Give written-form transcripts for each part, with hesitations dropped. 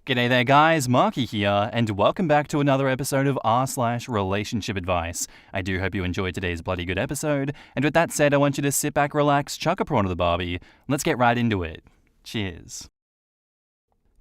G'day there guys, Marky here, and welcome back to another episode of r/relationship advice. I do hope you enjoyed today's bloody good episode, and with that said, I want you to sit back, relax, chuck a prawn to the barbie, let's get right into it. Cheers.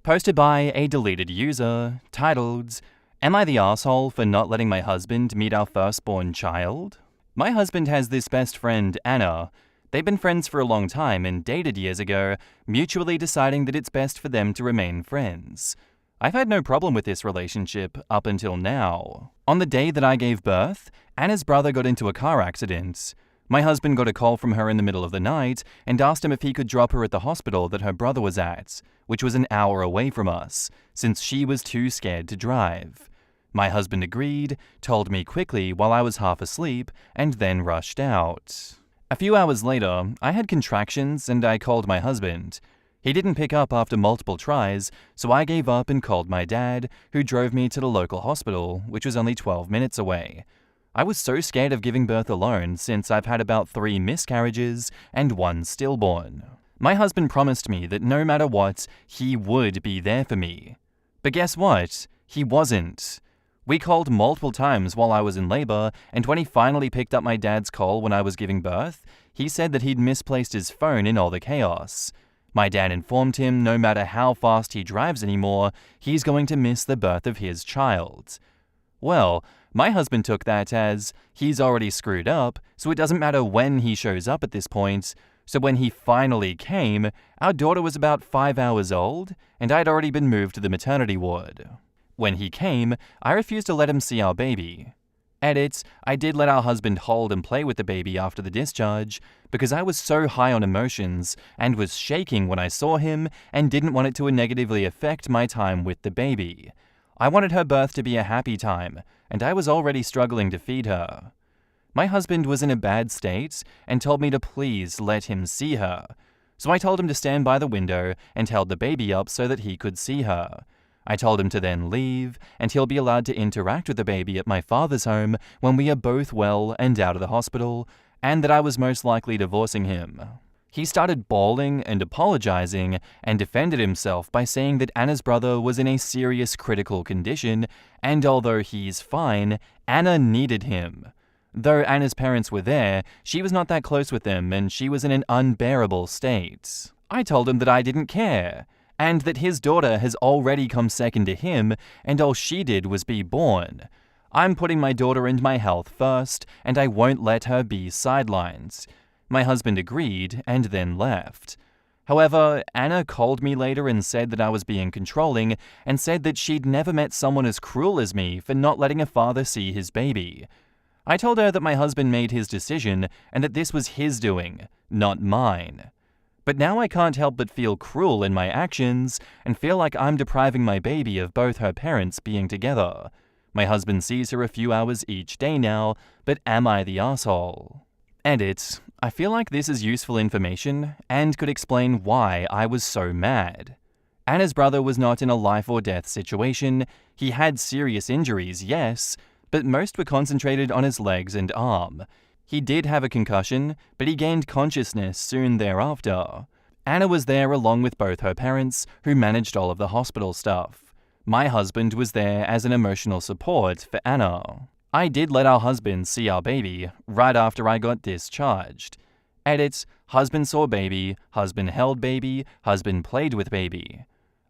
Posted by a deleted user, titled, "Am I the asshole for not letting my husband meet our firstborn child?" My husband has this best friend, Anna. They've been friends for a long time and dated years ago, mutually deciding that it's best for them to remain friends. I've had no problem with this relationship up until now. On the day that I gave birth, Anna's brother got into a car accident. My husband got a call from her in the middle of the night and asked him if he could drop her at the hospital that her brother was at, which was an hour away from us, since she was too scared to drive. My husband agreed, told me quickly while I was half asleep, and then rushed out. A few hours later, I had contractions and I called my husband. He didn't pick up after multiple tries, so I gave up and called my dad, who drove me to the local hospital, which was only 12 minutes away. I was so scared of giving birth alone since I've had about 3 miscarriages and 1 stillborn. My husband promised me that no matter what, he would be there for me. But guess what? He wasn't. We called multiple times while I was in labor, and when he finally picked up my dad's call when I was giving birth, he said that he'd misplaced his phone in all the chaos. My dad informed him no matter how fast he drives anymore, he's going to miss the birth of his child. Well, my husband took that as, he's already screwed up, so it doesn't matter when he shows up at this point. So when he finally came, our daughter was about 5 hours old, and I'd already been moved to the maternity ward. When he came, I refused to let him see our baby. Edit, I did let our husband hold and play with the baby after the discharge, because I was so high on emotions and was shaking when I saw him and didn't want it to negatively affect my time with the baby. I wanted her birth to be a happy time, and I was already struggling to feed her. My husband was in a bad state and told me to please let him see her. So I told him to stand by the window and held the baby up so that he could see her. I told him to then leave, and he'll be allowed to interact with the baby at my father's home when we are both well and out of the hospital, and that I was most likely divorcing him. He started bawling and apologizing, and defended himself by saying that Anna's brother was in a serious critical condition, and although he's fine, Anna needed him. Though Anna's parents were there, she was not that close with them, and she was in an unbearable state. I told him that I didn't care, and that his daughter has already come second to him, and all she did was be born. I'm putting my daughter and my health first, and I won't let her be sidelined. My husband agreed, and then left. However, Anna called me later and said that I was being controlling, and said that she'd never met someone as cruel as me for not letting a father see his baby. I told her that my husband made his decision, and that this was his doing, not mine. But now I can't help but feel cruel in my actions and feel like I'm depriving my baby of both her parents being together. My husband sees her a few hours each day now, but am I the asshole? Edit, I feel like this is useful information and could explain why I was so mad. Anna's brother was not in a life or death situation. He had serious injuries, yes, but most were concentrated on his legs and arm. He did have a concussion, but he gained consciousness soon thereafter. Anna was there along with both her parents, who managed all of the hospital stuff. My husband was there as an emotional support for Anna. I did let our husband see our baby right after I got discharged. Edit, husband saw baby, husband held baby, husband played with baby.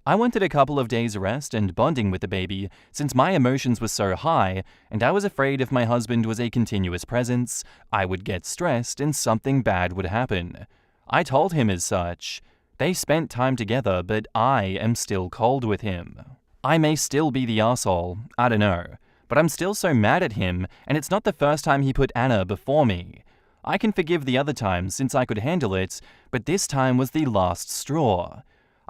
I wanted a couple of days rest and bonding with the baby since my emotions were so high, and I was afraid if my husband was a continuous presence, I would get stressed and something bad would happen. I told him as such. They spent time together, but I am still cold with him. I may still be the asshole, I don't know, but I'm still so mad at him, and it's not the first time he put Anna before me. I can forgive the other times since I could handle it, but this time was the last straw.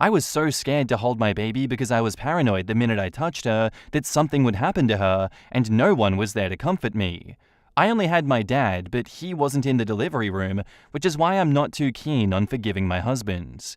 I was so scared to hold my baby because I was paranoid the minute I touched her that something would happen to her, and no one was there to comfort me. I only had my dad, but he wasn't in the delivery room, which is why I'm not too keen on forgiving my husband.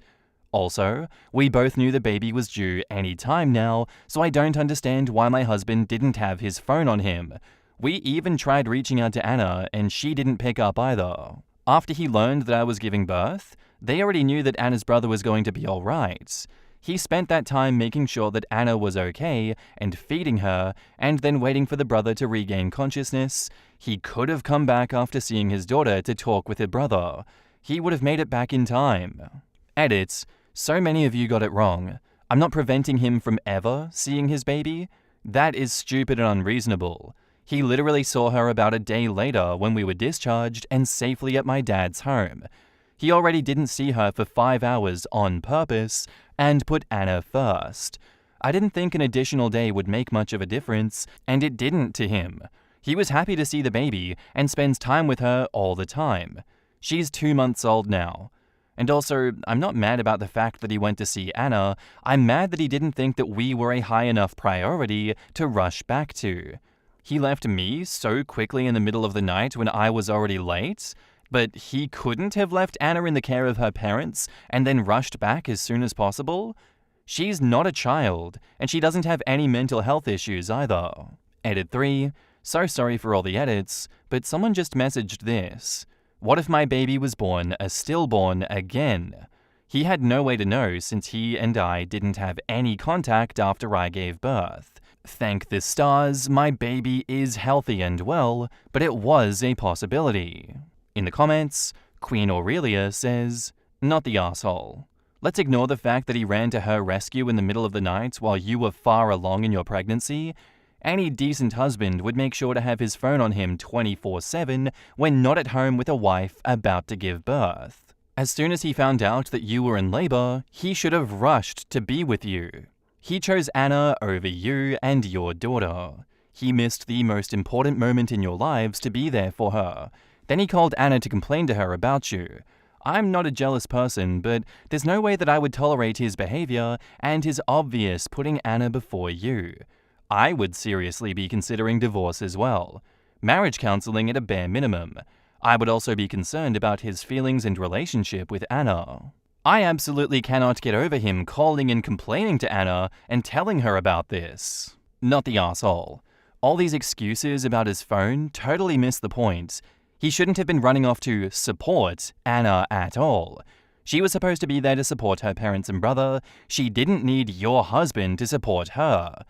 Also, we both knew the baby was due any time now, so I don't understand why my husband didn't have his phone on him. We even tried reaching out to Anna, and she didn't pick up either. After he learned that I was giving birth, they already knew that Anna's brother was going to be alright. He spent that time making sure that Anna was okay and feeding her, and then waiting for the brother to regain consciousness. He could have come back after seeing his daughter to talk with her brother. He would have made it back in time. Edit. So many of you got it wrong. I'm not preventing him from ever seeing his baby. That is stupid and unreasonable. He literally saw her about a day later when we were discharged and safely at my dad's home. He already didn't see her for 5 hours on purpose and put Anna first. I didn't think an additional day would make much of a difference, and it didn't to him. He was happy to see the baby and spends time with her all the time. She's 2 months old now. And also, I'm not mad about the fact that he went to see Anna. I'm mad that he didn't think that we were a high enough priority to rush back to. He left me so quickly in the middle of the night when I was already late, but he couldn't have left Anna in the care of her parents and then rushed back as soon as possible? She's not a child, and she doesn't have any mental health issues either. Edit 3. So sorry for all the edits, but someone just messaged this. What if my baby was born a stillborn again? He had no way to know since he and I didn't have any contact after I gave birth. Thank the stars, my baby is healthy and well, but it was a possibility. In the comments, Queen Aurelia says, not the asshole. Let's ignore the fact that he ran to her rescue in the middle of the night while you were far along in your pregnancy. Any decent husband would make sure to have his phone on him 24/7 when not at home with a wife about to give birth. As soon as he found out that you were in labor, he should have rushed to be with you. He chose Anna over you and your daughter. He missed the most important moment in your lives to be there for her. Then he called Anna to complain to her about you. I'm not a jealous person, but there's no way that I would tolerate his behavior and his obvious putting Anna before you. I would seriously be considering divorce as well. Marriage counseling at a bare minimum. I would also be concerned about his feelings and relationship with Anna. I absolutely cannot get over him calling and complaining to Anna and telling her about this. Not the asshole. All these excuses about his phone totally miss the point. He shouldn't have been running off to support Anna at all. She was supposed to be there to support her parents and brother. She didn't need your husband to support her.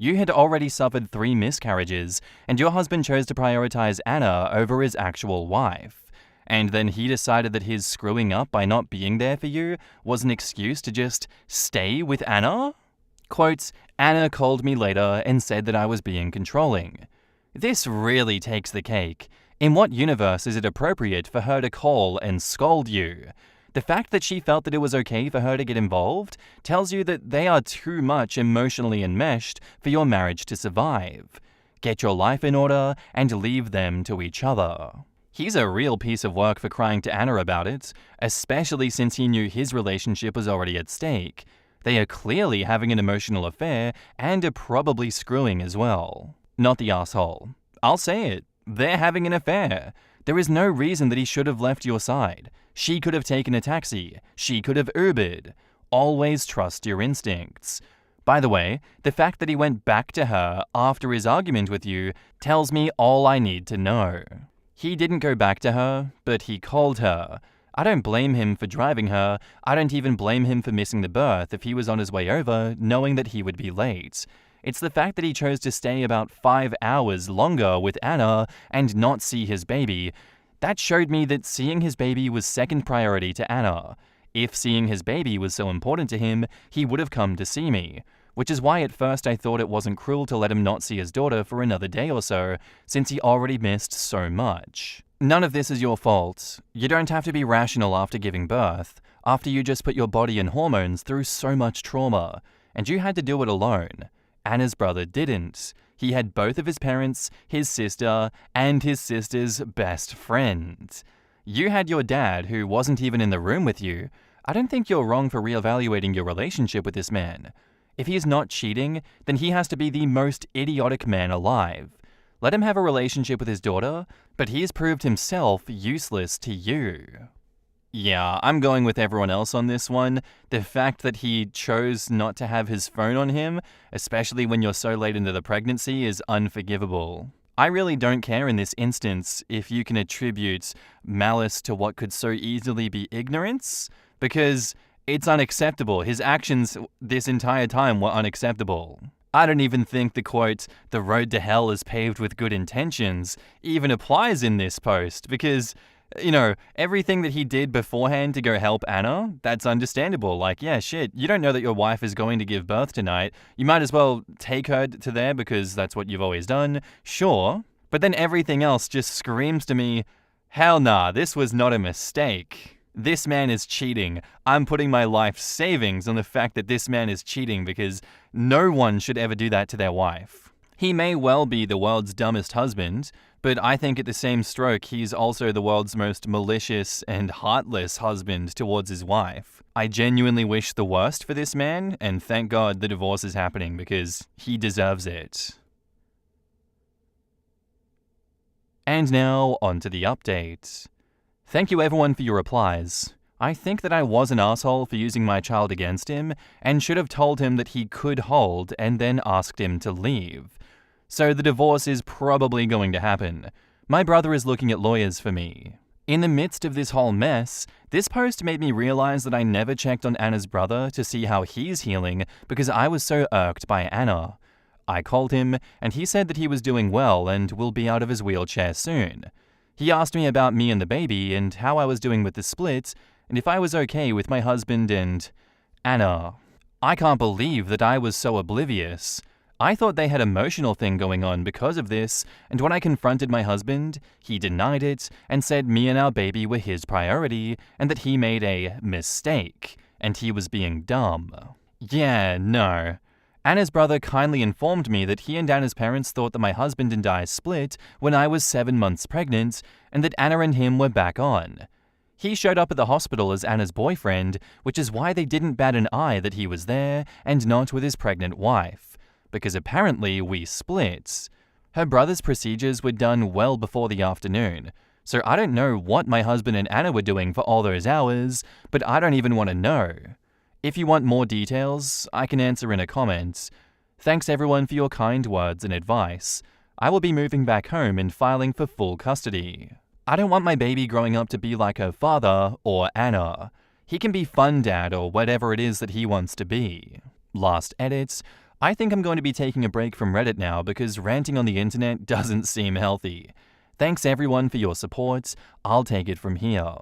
You had already suffered 3 miscarriages, and your husband chose to prioritize Anna over his actual wife. And then he decided that his screwing up by not being there for you was an excuse to just stay with Anna? Quote, Anna called me later and said that I was being controlling. This really takes the cake. In what universe is it appropriate for her to call and scold you? The fact that she felt that it was okay for her to get involved tells you that they are too much emotionally enmeshed for your marriage to survive. Get your life in order and leave them to each other. He's a real piece of work for crying to Anna about it, especially since he knew his relationship was already at stake. They are clearly having an emotional affair and are probably screwing as well. Not the asshole. I'll say it. They're having an affair. There is no reason that he should have left your side. She could have taken a taxi. She could have Ubered. Always trust your instincts. By the way, the fact that he went back to her after his argument with you tells me all I need to know. He didn't go back to her, but he called her. I don't blame him for driving her. I don't even blame him for missing the birth if he was on his way over, knowing that he would be late. It's the fact that he chose to stay about 5 hours longer with Anna and not see his baby. That showed me that seeing his baby was second priority to Anna. If seeing his baby was so important to him, he would have come to see me. Which is why at first I thought it wasn't cruel to let him not see his daughter for another day or so, since he already missed so much. None of this is your fault. You don't have to be rational after giving birth, after you just put your body and hormones through so much trauma, and you had to do it alone. Anna's brother didn't. He had both of his parents, his sister, and his sister's best friend. You had your dad, who wasn't even in the room with you. I don't think you're wrong for reevaluating your relationship with this man. If he's not cheating, then he has to be the most idiotic man alive. Let him have a relationship with his daughter, but he has proved himself useless to you. Yeah, I'm going with everyone else on this one. The fact that he chose not to have his phone on him, especially when you're so late into the pregnancy, is unforgivable. I really don't care in this instance if you can attribute malice to what could so easily be ignorance, because It's unacceptable. His actions this entire time were unacceptable. I don't even think the quote, "the road to hell is paved with good intentions," even applies in this post because, everything that he did beforehand to go help Anna, that's understandable. Like, yeah, shit, you don't know that your wife is going to give birth tonight. You might as well take her to there because that's what you've always done. Sure. But then everything else just screams to me, hell nah, this was not a mistake. This man is cheating. I'm putting my life savings on the fact that this man is cheating because no one should ever do that to their wife. He may well be the world's dumbest husband, but I think at the same stroke, he's also the world's most malicious and heartless husband towards his wife. I genuinely wish the worst for this man, and thank God the divorce is happening because he deserves it. And now, on to the update. Thank you everyone for your replies. I think that I was an asshole for using my child against him and should have told him that he could hold and then asked him to leave. So the divorce is probably going to happen. My brother is looking at lawyers for me. In the midst of this whole mess, this post made me realize that I never checked on Anna's brother to see how he's healing because I was so irked by Anna. I called him and he said that he was doing well and will be out of his wheelchair soon. He asked me about me and the baby and how I was doing with the split and if I was okay with my husband and Anna. I can't believe that I was so oblivious. I thought they had an emotional thing going on because of this, and when I confronted my husband, he denied it and said me and our baby were his priority and that he made a mistake and he was being dumb. Yeah, no. Anna's brother kindly informed me that he and Anna's parents thought that my husband and I split when I was 7 months pregnant and that Anna and him were back on. He showed up at the hospital as Anna's boyfriend, which is why they didn't bat an eye that he was there and not with his pregnant wife, because apparently we split. Her brother's procedures were done well before the afternoon, so I don't know what my husband and Anna were doing for all those hours, but I don't even want to know. If you want more details, I can answer in a comment. Thanks everyone for your kind words and advice. I will be moving back home and filing for full custody. I don't want my baby growing up to be like her father or Anna. He can be fun dad or whatever it is that he wants to be. Last edit. I think I'm going to be taking a break from Reddit now because ranting on the internet doesn't seem healthy. Thanks everyone for your support. I'll take it from here.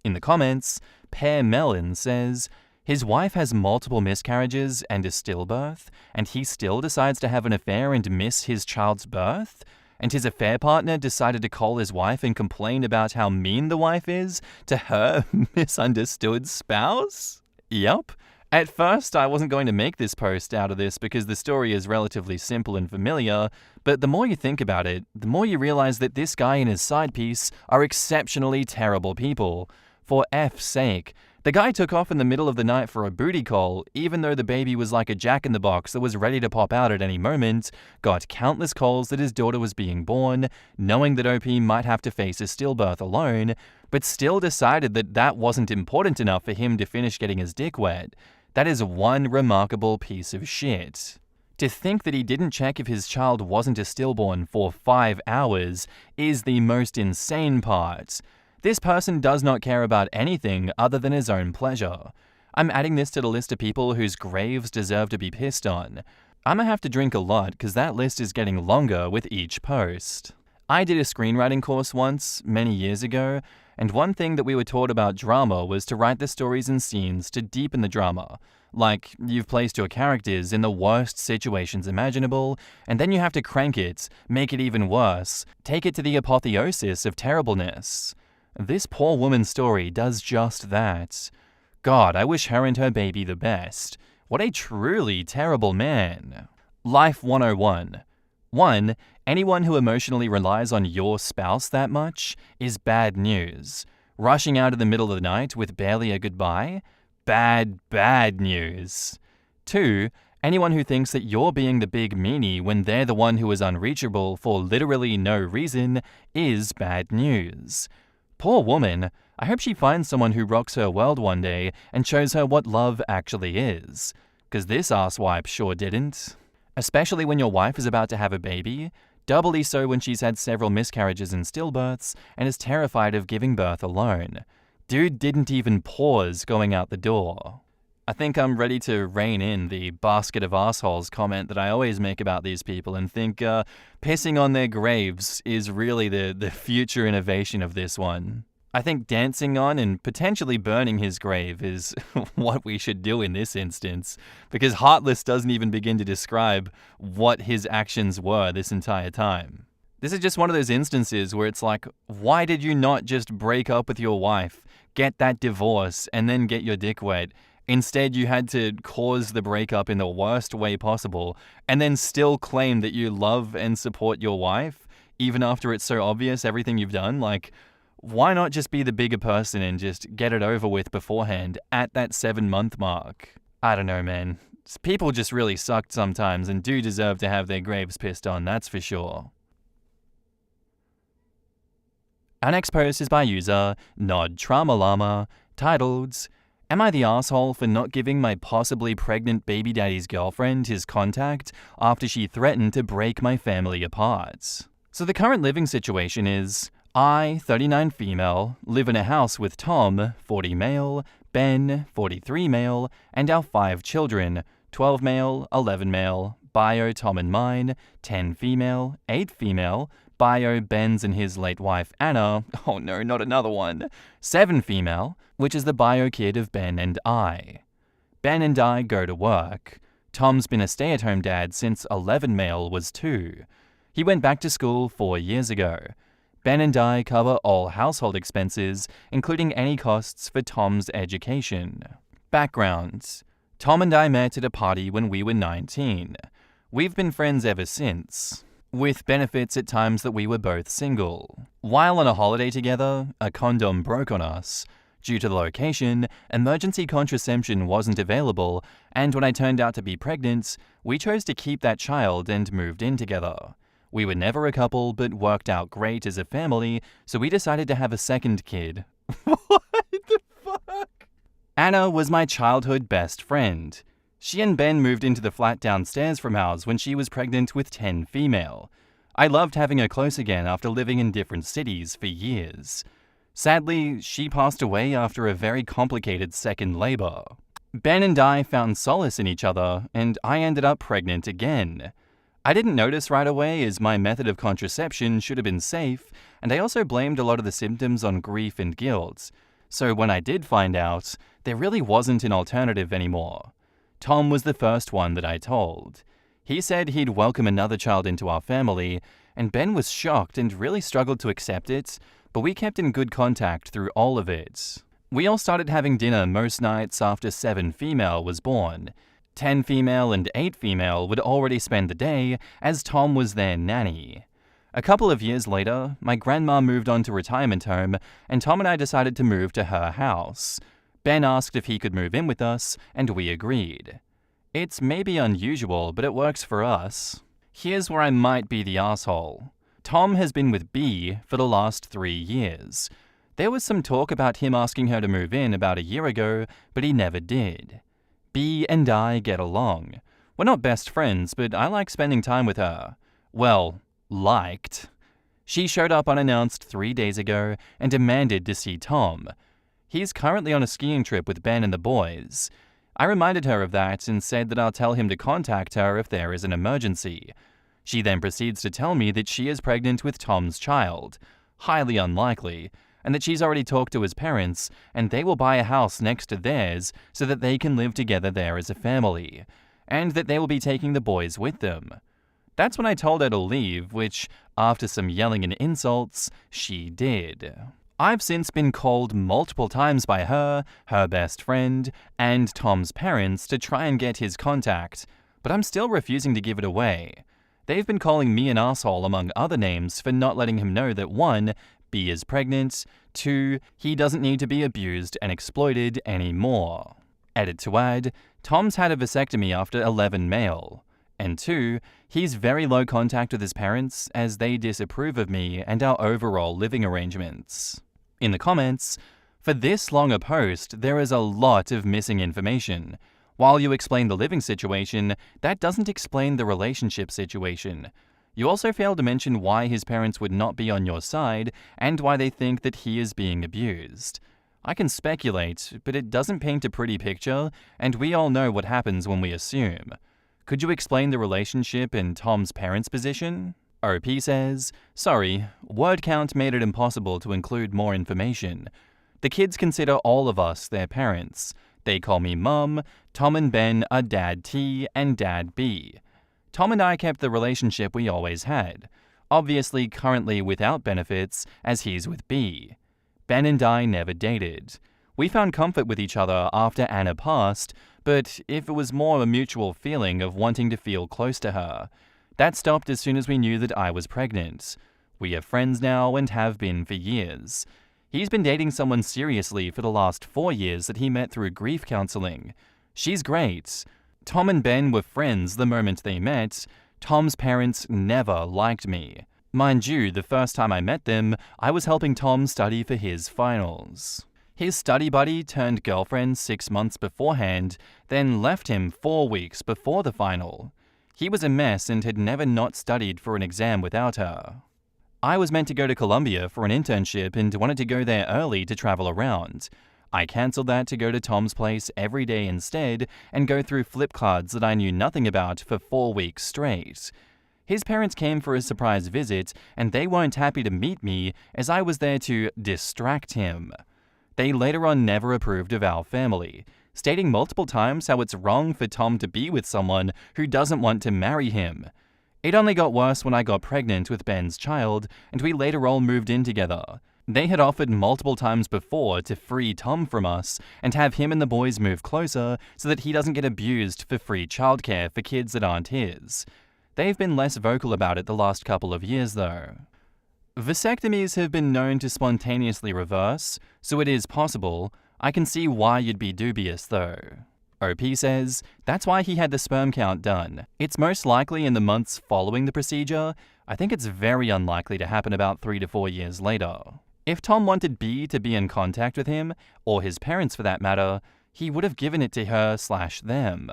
In the comments, Pear Melon says, his wife has multiple miscarriages and a stillbirth, and he still decides to have an affair and miss his child's birth? And his affair partner decided to call his wife and complain about how mean the wife is to her misunderstood spouse? Yup. At first, I wasn't going to make this post out of this because the story is relatively simple and familiar, but the more you think about it, the more you realize that this guy and his side piece are exceptionally terrible people. For F's sake, the guy took off in the middle of the night for a booty call, even though the baby was like a jack-in-the-box that was ready to pop out at any moment, got countless calls that his daughter was being born, knowing that OP might have to face a stillbirth alone, but still decided that that wasn't important enough for him to finish getting his dick wet. That is one remarkable piece of shit. To think that he didn't check if his child wasn't a stillborn for 5 hours is the most insane part. This person does not care about anything other than his own pleasure. I'm adding this to the list of people whose graves deserve to be pissed on. I'm gonna have to drink a lot because that list is getting longer with each post. I did a screenwriting course once, many years ago, and one thing that we were taught about drama was to write the stories and scenes to deepen the drama. Like, you've placed your characters in the worst situations imaginable, and then you have to crank it, make it even worse, take it to the apotheosis of terribleness. This poor woman's story does just that. God, I wish her and her baby the best. What a truly terrible man. Life 101. 1. Anyone who emotionally relies on your spouse that much is bad news. Rushing out in the middle of the night with barely a goodbye? Bad news. 2. Anyone who thinks that you're being the big meanie when they're the one who is unreachable for literally no reason is bad news. Poor woman, I hope she finds someone who rocks her world one day and shows her what love actually is. 'Cause this asswipe sure didn't. Especially when your wife is about to have a baby, doubly so when she's had several miscarriages and stillbirths and is terrified of giving birth alone. Dude didn't even pause going out the door. I think I'm ready to rein in the basket of assholes comment that I always make about these people and think pissing on their graves is really the future innovation of this one. I think dancing on and potentially burning his grave is what we should do in this instance, because Heartless doesn't even begin to describe what his actions were this entire time. This is just one of those instances where it's like, why did you not just break up with your wife, get that divorce, and then get your dick wet? Instead, you had to cause the breakup in the worst way possible, and then still claim that you love and support your wife, even after it's so obvious everything you've done. Like, why not just be the bigger person and just get it over with beforehand at that 7-month mark? I don't know, man. People just really sucked sometimes and do deserve to have their graves pissed on, that's for sure. Our next post is by user Nod Trauma Llama, titled, "Am I the asshole for not giving my possibly pregnant baby daddy's girlfriend his contact after she threatened to break my family apart?" So the current living situation is, I, 39 female, live in a house with Tom, 40 male, Ben, 43 male, and our 5 children, 12 male, 11 male, bio Tom and mine, 10 female, 8 female, bio Ben's and his late wife Anna, oh no, not another one, 7 female, which is the bio kid of Ben and I. Ben and I go to work. Tom's been a stay-at-home dad since 11 male was 2. He went back to school 4 years ago. Ben and I cover all household expenses, including any costs for Tom's education. Background: Tom and I met at a party when we were 19. We've been friends ever since, with benefits at times that we were both single. While on a holiday together, a condom broke on us. Due to the location, emergency contraception wasn't available, and when I turned out to be pregnant, we chose to keep that child and moved in together. We were never a couple, but worked out great as a family, so we decided to have a second kid. What the fuck? Anna was my childhood best friend. She and Ben moved into the flat downstairs from ours when she was pregnant with 10 female. I loved having her close again after living in different cities for years. Sadly, she passed away after a very complicated second labor. Ben and I found solace in each other, and I ended up pregnant again. I didn't notice right away as my method of contraception should have been safe, and I also blamed a lot of the symptoms on grief and guilt. So when I did find out, there really wasn't an alternative anymore. Tom was the first one that I told. He said he'd welcome another child into our family, and Ben was shocked and really struggled to accept it, but we kept in good contact through all of it. We all started having dinner most nights after 7 female was born. 10 female and 8 female would already spend the day, as Tom was their nanny. A couple of years later, my grandma moved on to retirement home, and Tom and I decided to move to her house. Ben asked if he could move in with us, and we agreed. It's maybe unusual, but it works for us. Here's where I might be the asshole. Tom has been with B for the last 3 years. There was some talk about him asking her to move in about a year ago, but he never did. B and I get along. We're not best friends, but I like spending time with her. Well, liked. She showed up unannounced 3 days ago and demanded to see Tom. He's currently on a skiing trip with Ben and the boys. I reminded her of that and said that I'll tell him to contact her if there is an emergency. She then proceeds to tell me that she is pregnant with Tom's child, highly unlikely, and that she's already talked to his parents and they will buy a house next to theirs so that they can live together there as a family, and that they will be taking the boys with them. That's when I told her to leave, which, after some yelling and insults, she did. I've since been called multiple times by her, her best friend, and Tom's parents to try and get his contact, but I'm still refusing to give it away. They've been calling me an asshole among other names for not letting him know that 1, B is pregnant, 2, he doesn't need to be abused and exploited anymore. Edit to add, Tom's had a vasectomy after 11 male. And 2, he's very low contact with his parents as they disapprove of me and our overall living arrangements. In the comments, for this long a post, there is a lot of missing information. While you explain the living situation, that doesn't explain the relationship situation. You also fail to mention why his parents would not be on your side and why they think that he is being abused. I can speculate, but it doesn't paint a pretty picture, and we all know what happens when we assume. Could you explain the relationship in Tom's parents' position? OP says, sorry, word count made it impossible to include more information. The kids consider all of us their parents. They call me Mum, Tom and Ben are Dad T and Dad B. Tom and I kept the relationship we always had, obviously currently without benefits as he's with B. Ben and I never dated. We found comfort with each other after Anna passed, but if it was more a mutual feeling of wanting to feel close to her. That stopped as soon as we knew that I was pregnant. We are friends now and have been for years. He's been dating someone seriously for the last 4 years that he met through grief counseling. She's great. Tom and Ben were friends the moment they met. Tom's parents never liked me. Mind you, the first time I met them, I was helping Tom study for his finals. His study buddy turned girlfriend 6 months beforehand, then left him 4 weeks before the final. He was a mess and had never not studied for an exam without her. I was meant to go to Colombia for an internship and wanted to go there early to travel around. I cancelled that to go to Tom's place every day instead and go through flip cards that I knew nothing about for 4 weeks straight. His parents came for a surprise visit and they weren't happy to meet me as I was there to distract him. They later on never approved of our family, stating multiple times how it's wrong for Tom to be with someone who doesn't want to marry him. It only got worse when I got pregnant with Ben's child and we later all moved in together. They had offered multiple times before to free Tom from us and have him and the boys move closer so that he doesn't get abused for free childcare for kids that aren't his. They've been less vocal about it the last couple of years though. Vasectomies have been known to spontaneously reverse, so it is possible. I can see why you'd be dubious though. OP says, that's why he had the sperm count done. It's most likely in the months following the procedure. I think it's very unlikely to happen about 3 to 4 years later. If Tom wanted B to be in contact with him, or his parents for that matter, he would have given it to her/them.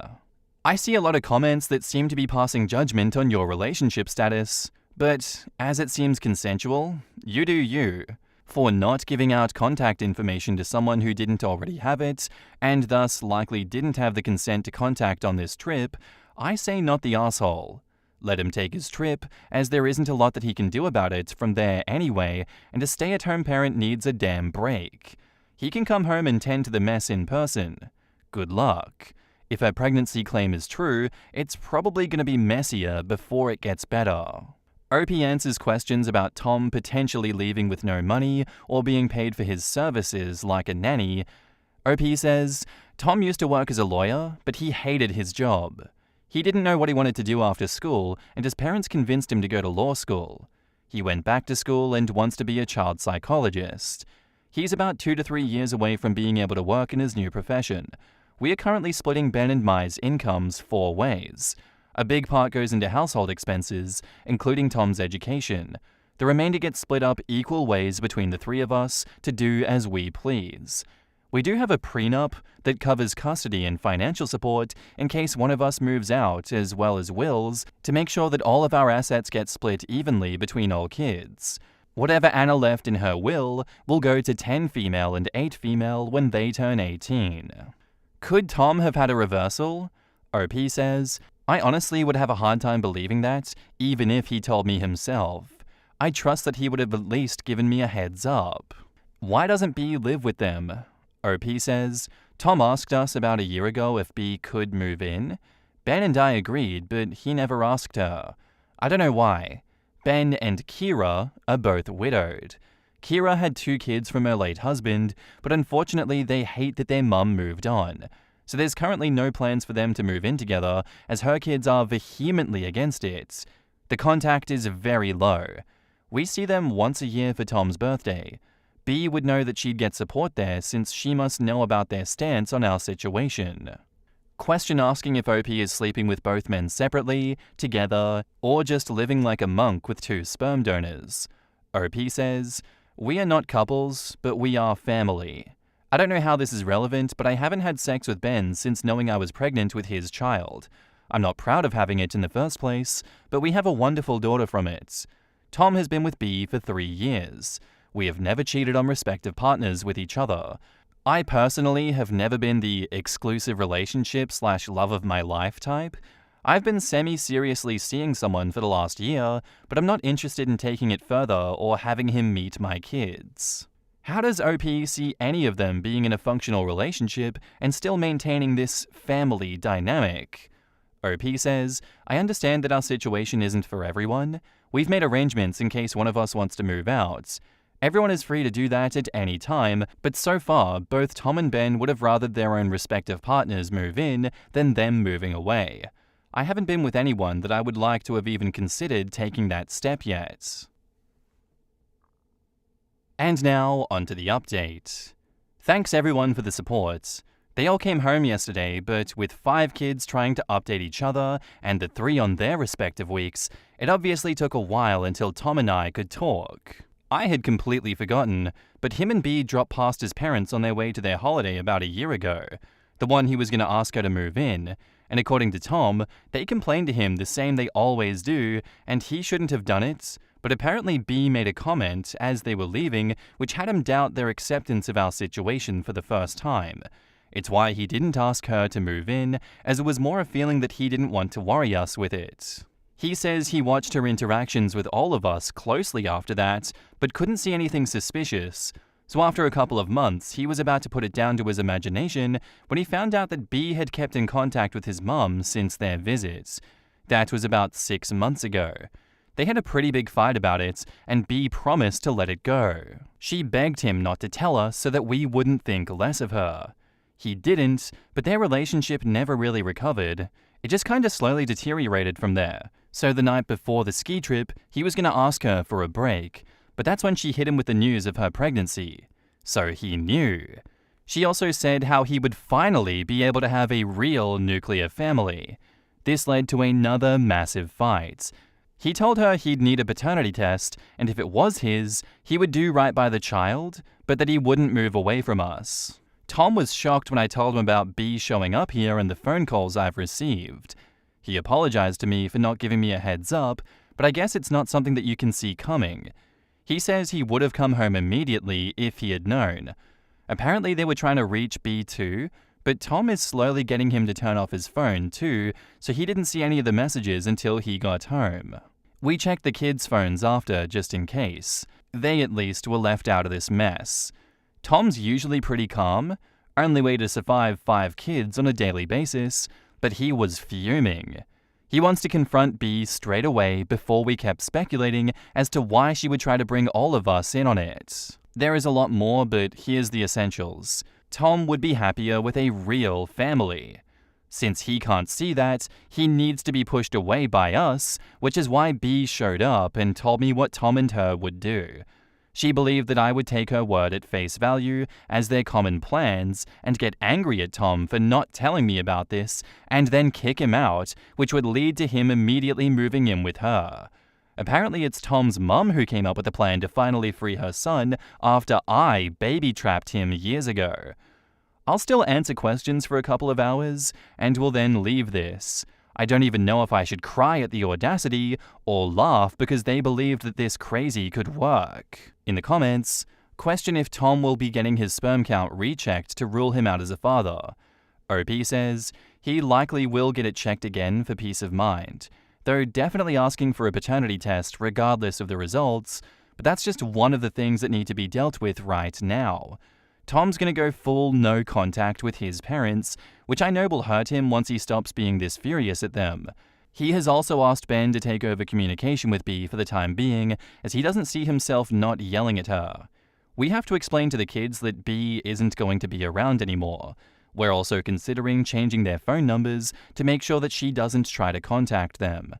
I see a lot of comments that seem to be passing judgment on your relationship status, but as it seems consensual, you do you. For not giving out contact information to someone who didn't already have it, and thus likely didn't have the consent to contact on this trip, I say not the asshole. Let him take his trip, as there isn't a lot that he can do about it from there anyway, and a stay-at-home parent needs a damn break. He can come home and tend to the mess in person. Good luck. If her pregnancy claim is true, it's probably going to be messier before it gets better. OP answers questions about Tom potentially leaving with no money or being paid for his services like a nanny. OP says, Tom used to work as a lawyer, but he hated his job. He didn't know what he wanted to do after school, and his parents convinced him to go to law school. He went back to school and wants to be a child psychologist. He's about 2 to 3 years away from being able to work in his new profession. We are currently splitting Ben and Mai's incomes 4 ways. A big part goes into household expenses, including Tom's education. The remainder gets split up equal ways between the 3 of us to do as we please. We do have a prenup that covers custody and financial support in case one of us moves out, as well as wills, to make sure that all of our assets get split evenly between all kids. Whatever Anna left in her will go to 10 female and 8 female when they turn 18. Could Tom have had a reversal? OP says, I honestly would have a hard time believing that, even if he told me himself. I trust that he would have at least given me a heads up. Why doesn't B live with them? OP says, Tom asked us about a year ago if B could move in. Ben and I agreed, but he never asked her. I don't know why. Ben and Kira are both widowed. Kira had 2 kids from her late husband, but unfortunately they hate that their mum moved on. So there's currently no plans for them to move in together, as her kids are vehemently against it. The contact is very low. We see them once a year for Tom's birthday. B would know that she'd get support there since she must know about their stance on our situation. Question asking if OP is sleeping with both men separately, together, or just living like a monk with 2 sperm donors. OP says, we are not couples, but we are family. I don't know how this is relevant, but I haven't had sex with Ben since knowing I was pregnant with his child. I'm not proud of having it in the first place, but we have a wonderful daughter from it. Tom has been with B for 3 years. We have never cheated on respective partners with each other. I personally have never been the exclusive relationship / love of my life type. I've been semi-seriously seeing someone for the last year, but I'm not interested in taking it further or having him meet my kids. How does OP see any of them being in a functional relationship and still maintaining this family dynamic? OP says, I understand that our situation isn't for everyone. We've made arrangements in case one of us wants to move out. Everyone is free to do that at any time, but so far, both Tom and Ben would have rathered their own respective partners move in than them moving away. I haven't been with anyone that I would like to have even considered taking that step yet. And now, onto the update. Thanks everyone for the support. They all came home yesterday, but with 5 kids trying to update each other and the 3 on their respective weeks, it obviously took a while until Tom and I could talk. I had completely forgotten, but him and B dropped past his parents on their way to their holiday about a year ago, the one he was going to ask her to move in, and according to Tom, they complained to him the same they always do, and he shouldn't have done it, but apparently B made a comment as they were leaving which had him doubt their acceptance of our situation for the first time. It's why he didn't ask her to move in, as it was more a feeling that he didn't want to worry us with it. He says he watched her interactions with all of us closely after that, but couldn't see anything suspicious. So after a couple of months, he was about to put it down to his imagination when he found out that B had kept in contact with his mum since their visit. That was about 6 months ago. They had a pretty big fight about it, and B promised to let it go. She begged him not to tell us so that we wouldn't think less of her. He didn't, but their relationship never really recovered. It just kinda slowly deteriorated from there. So the night before the ski trip, he was gonna ask her for a break, but that's when she hit him with the news of her pregnancy. So he knew. She also said how he would finally be able to have a real nuclear family. This led to another massive fight. He told her he'd need a paternity test, and if it was his, he would do right by the child, but that he wouldn't move away from us. Tom was shocked when I told him about B showing up here and the phone calls I've received. He apologized to me for not giving me a heads up, but I guess it's not something that you can see coming. He says he would have come home immediately if he had known. Apparently they were trying to reach B too, but Tom is slowly getting him to turn off his phone too, so he didn't see any of the messages until he got home. We checked the kids' phones after, just in case. They at least were left out of this mess. Tom's usually pretty calm, only way to survive 5 kids on a daily basis, but he was fuming. He wants to confront B straight away before we kept speculating as to why she would try to bring all of us in on it. There is a lot more, but here's the essentials. Tom would be happier with a real family. Since he can't see that, he needs to be pushed away by us, which is why B showed up and told me what Tom and her would do. She believed that I would take her word at face value as their common plans and get angry at Tom for not telling me about this and then kick him out, which would lead to him immediately moving in with her. Apparently it's Tom's mum who came up with a plan to finally free her son after I baby-trapped him years ago. I'll still answer questions for a couple of hours and will then leave this. I don't even know if I should cry at the audacity or laugh because they believed that this crazy could work. In the comments, question if Tom will be getting his sperm count rechecked to rule him out as a father. OP says he likely will get it checked again for peace of mind, though definitely asking for a paternity test regardless of the results, but that's just one of the things that need to be dealt with right now. Tom's gonna go full no contact with his parents, which I know will hurt him once he stops being this furious at them. He has also asked Ben to take over communication with B for the time being, as he doesn't see himself not yelling at her. We have to explain to the kids that B isn't going to be around anymore. We're also considering changing their phone numbers to make sure that she doesn't try to contact them.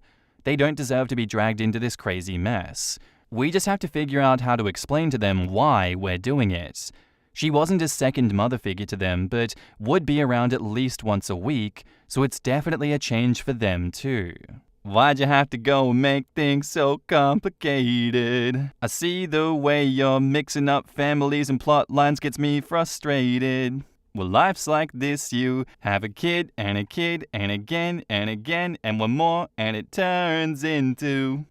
They don't deserve to be dragged into this crazy mess. We just have to figure out how to explain to them why we're doing it. She wasn't a second mother figure to them, but would be around at least once a week, so it's definitely a change for them too. Why'd you have to go and make things so complicated? I see the way you're mixing up families and plot lines gets me frustrated. Well, life's like this, you have a kid and again and again and one more, and it turns into...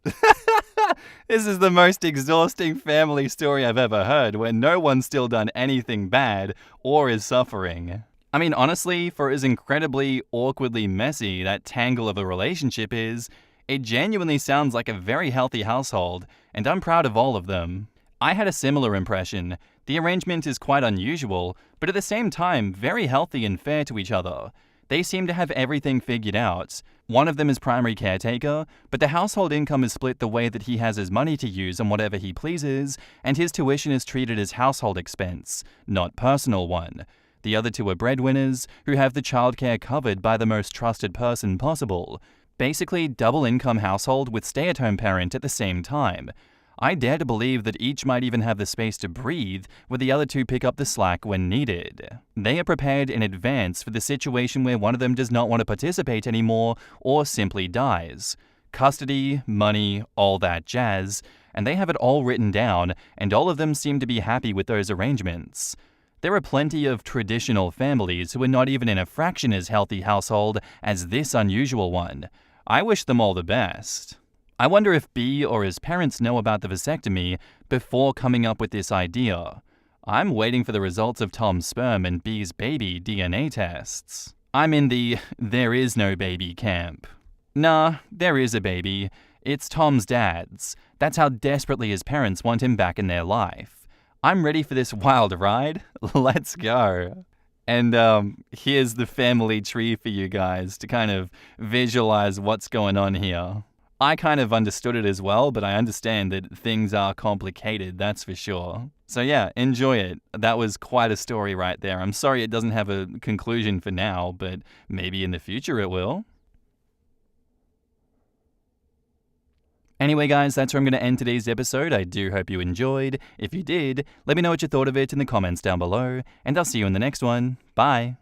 This is the most exhausting family story I've ever heard, where no one's still done anything bad or is suffering. I mean, honestly, for as incredibly awkwardly messy that tangle of a relationship is, it genuinely sounds like a very healthy household, and I'm proud of all of them. I had a similar impression. The arrangement is quite unusual, but at the same time, very healthy and fair to each other. They seem to have everything figured out. One of them is primary caretaker, but the household income is split the way that he has his money to use on whatever he pleases, and his tuition is treated as household expense, not personal one. The other two are breadwinners, who have the childcare covered by the most trusted person possible. Basically, double income household with stay-at-home parent at the same time. I dare to believe that each might even have the space to breathe, where the other two pick up the slack when needed. They are prepared in advance for the situation where one of them does not want to participate anymore or simply dies. Custody, money, all that jazz, and they have it all written down, and all of them seem to be happy with those arrangements. There are plenty of traditional families who are not even in a fraction as healthy household as this unusual one. I wish them all the best. I wonder if B or his parents know about the vasectomy before coming up with this idea. I'm waiting for the results of Tom's sperm and B's baby DNA tests. I'm in the there is no baby camp. Nah, there is a baby. It's Tom's dad's. That's how desperately his parents want him back in their life. I'm ready for this wild ride. Let's go. And here's the family tree for you guys to kind of visualize what's going on here. I kind of understood it as well, but I understand that things are complicated, that's for sure. So yeah, enjoy it. That was quite a story right there. I'm sorry it doesn't have a conclusion for now, but maybe in the future it will. Anyway, guys, that's where I'm going to end today's episode. I do hope you enjoyed. If you did, let me know what you thought of it in the comments down below, and I'll see you in the next one. Bye!